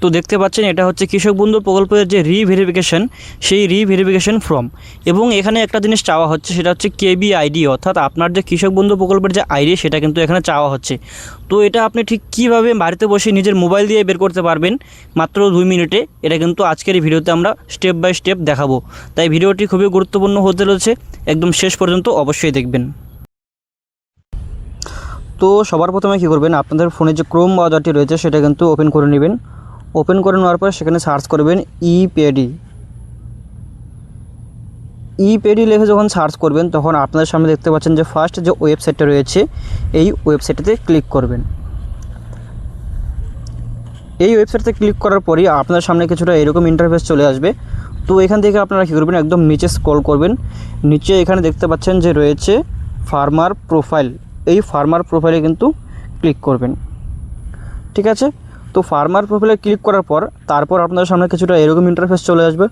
তো দেখতে পাচ্ছেন এটা হচ্ছে কৃষক বন্ধু প্রকল্পের যে রিভেরিফিকেশন, সেই রিভেরিফিকেশন ফর্ম। এবং এখানে একটা জিনিস চাওয়া হচ্ছে, সেটা হচ্ছে কেবি আইডি, অর্থাৎ আপনার যে কৃষক বন্ধু প্রকল্পের যে আইডি সেটা কিন্তু এখানে চাওয়া হচ্ছে। তো এটা আপনি ঠিক কীভাবে বাড়িতে বসে নিজের মোবাইল দিয়ে বের করতে পারবেন মাত্র 2 মিনিটে, এটা কিন্তু আজকের এই ভিডিওতে আমরা স্টেপ বাই স্টেপ দেখাবো। তাই ভিডিওটি খুবই গুরুত্বপূর্ণ হতে চলেছে, একদম শেষ পর্যন্ত অবশ্যই দেখবেন। তো সবার প্রথমে কী করবেন, আপনাদের ফোনে যে ক্রোম ব্রাউজারটি রয়েছে সেটা কিন্তু ওপেন করে নেবেন। ওপেন করে নেওয়ার পর সেখানে সার্চ করবেন ইপেডি লিখে যখন সার্চ করবেন তখন আপনাদের সামনে দেখতে পাচ্ছেন যে ফার্স্ট যে ওয়েবসাইটটা রয়েছে এই ওয়েবসাইটটিতে ক্লিক করবেন। এই ওয়েবসাইটে ক্লিক করার পরই আপনাদের সামনে কিছুটা এরকম ইন্টারফেস চলে আসবে। তো এখান থেকে আপনারা কী করবেন, একদম নিচে স্ক্রল করবেন। নিচে এখানে দেখতে পাচ্ছেন যে রয়েছে ফার্মার প্রোফাইল, এই ফার্মার প্রোফাইলে কিন্তু ক্লিক করবেন। ঠিক আছে, তো ফার্মার প্রোফাইলে ক্লিক করার পর তারপর আপনাদের সামনে কিছুটা এরকম ইন্টারফেস চলে আসবে।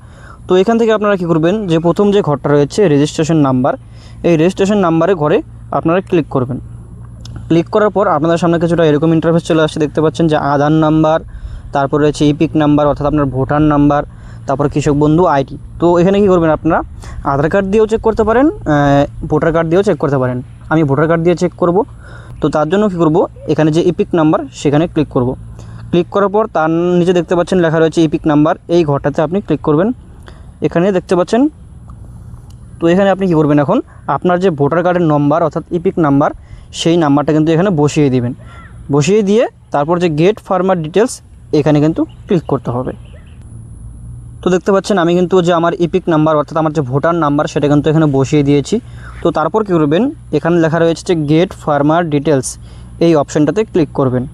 তো এখান থেকে আপনারা কী করবেন, যে প্রথম যে ঘরটা রয়েছে রেজিস্ট্রেশন নাম্বার, এই রেজিস্ট্রেশন নাম্বারে ঘরে আপনারা ক্লিক করবেন। ক্লিক করার পর আপনাদের সামনে কিছুটা এরকম ইন্টারফেস চলে আসছে। দেখতে পাচ্ছেন যে আধার নাম্বার, তারপর রয়েছে ইপিক নাম্বার অর্থাৎ আপনার ভোটার নাম্বার, তারপর কৃষক বন্ধু আইডি। তো এখানে কী করবেন, আপনারা আধার কার্ড দিয়েও চেক করতে পারেন, ভোটার কার্ড দিয়েও চেক করতে পারেন। আমি ভোটার কার্ড দিয়ে চেক করব। তো তার জন্য কী করব, এখানে যে ইপিক নাম্বার সেখানে ক্লিক করব। ক্লিক করার পর তার নিচে দেখতে পাচ্ছেন লেখা রয়েছে ইপিক নাম্বার, এই ঘরটাতে আপনি ক্লিক করবেন। এখানে দেখতে পাচ্ছেন, তো এখানে আপনি কী করবেন, এখন আপনার যে ভোটার কার্ডের নম্বর অর্থাৎ ইপিক নাম্বার সেই নাম্বারটা কিন্তু এখানে বসিয়ে দিবেন। বসিয়ে দিয়ে তারপর যে গেট ফার্মার ডিটেলস এখানে কিন্তু ক্লিক করতে হবে। তো দেখতে পাচ্ছেন আমি কিন্তু যে আমার ইপিক নাম্বার অর্থাৎ আমার যে ভোটার নাম্বার সেটা কিন্তু এখানে বসিয়ে দিয়েছি। তো তারপর কী করবেন, এখানে লেখা রয়েছে যে গেট ফার্মার ডিটেলস, এই অপশানটাতে ক্লিক করবেন।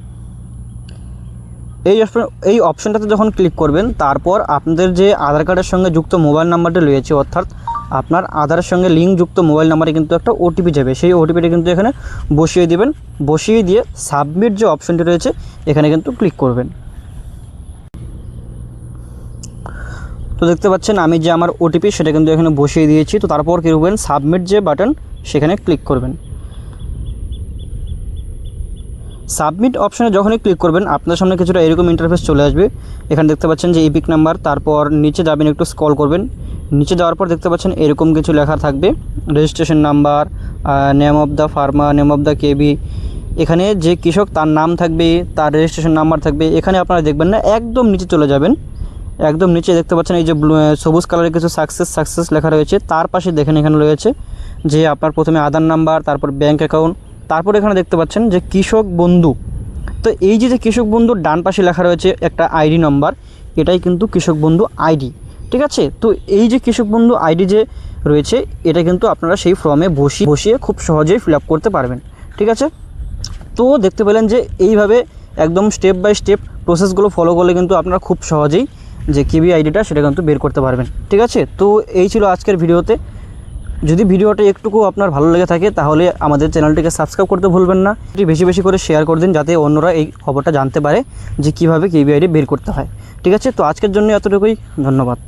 এই অপশানটাতে যখন ক্লিক করবেন তারপর আপনাদের যে আধার কার্ডের সঙ্গে যুক্ত মোবাইল নাম্বারটা রয়েছে অর্থাৎ আপনার আধারের সঙ্গে লিঙ্কযুক্ত মোবাইল নাম্বারে কিন্তু একটা ওটিপি যাবে, সেই ওটিপিটা কিন্তু এখানে বসিয়ে দিবেন। বসিয়ে দিয়ে সাবমিট যে অপশানটি রয়েছে এখানে কিন্তু ক্লিক করবেন। তো দেখতে পাচ্ছেন আমি যে আমার ওটিপি সেটা কিন্তু এখানে বসিয়ে দিয়েছি। তো তারপর কী করবেন, সাবমিট যে বাটন সেখানে ক্লিক করবেন। সাবমিট অপশানে যখনই ক্লিক করবেন আপনার সামনে কিছুটা এরকম ইন্টারফেস চলে আসবে। এখানে দেখতে পাচ্ছেন যে ইপিক নাম্বার, তারপর নিচে যাবেন, একটু স্ক্রল করবেন। নিচে যাওয়ার পর দেখতে পাচ্ছেন এরকম কিছু লেখা থাকবে, registration number, name of the farmer, name of the KB. এখানে যে কৃষক তার নাম থাকবে, তার রেজিস্ট্রেশন নাম্বার থাকবে। এখানে আপনারা দেখবেন না, একদম নিচে চলে যাবেন। একদম নিচে দেখতে পাচ্ছেন এই যে সবুজ কালারের কিছু সাকসেস লেখা রয়েছে। তার পাশে দেখেন এখানে রয়েছে যে আপনার প্রথমে আধার নাম্বার, তারপর ব্যাঙ্ক অ্যাকাউন্ট, তারপর এখানে দেখতে পাচ্ছেন যে কৃষক বন্ধু। তো এই যে কৃষক বন্ধুর ডান পাশে লেখা রয়েছে একটা আইডি নাম্বার, এটাই কিন্তু কৃষক বন্ধু আইডি। ঠিক আছে, তো এই যে কৃষক বন্ধু আইডি যে রয়েছে এটা কিন্তু আপনারা সেই ফর্মে বসিয়ে খুব সহজেই ফিল আপ করতে পারবেন। ঠিক আছে, তো দেখতে পেলেন যে এইভাবে একদম স্টেপ বাই স্টেপ প্রসেসগুলো ফলো করলে কিন্তু আপনারা খুব সহজেই যে কেবি আইডিটা সেটা কিন্তু বের করতে পারবেন। ঠিক আছে, তো এই ছিল আজকের ভিডিওতে। যদি ভিডিওটা একটুকু আপনার ভালো লেগে থাকে তাহলে আমাদের চ্যানেলটিকে সাবস্ক্রাইব করতে ভুলবেন না। এটি বেশি বেশি করে শেয়ার করে দিন যাতে অন্যরা এই খবরটা জানতে পারে যে কীভাবে কেবি আইডি বের করতে হয়। ঠিক আছে, তো আজকের জন্য এতটুকুই, ধন্যবাদ।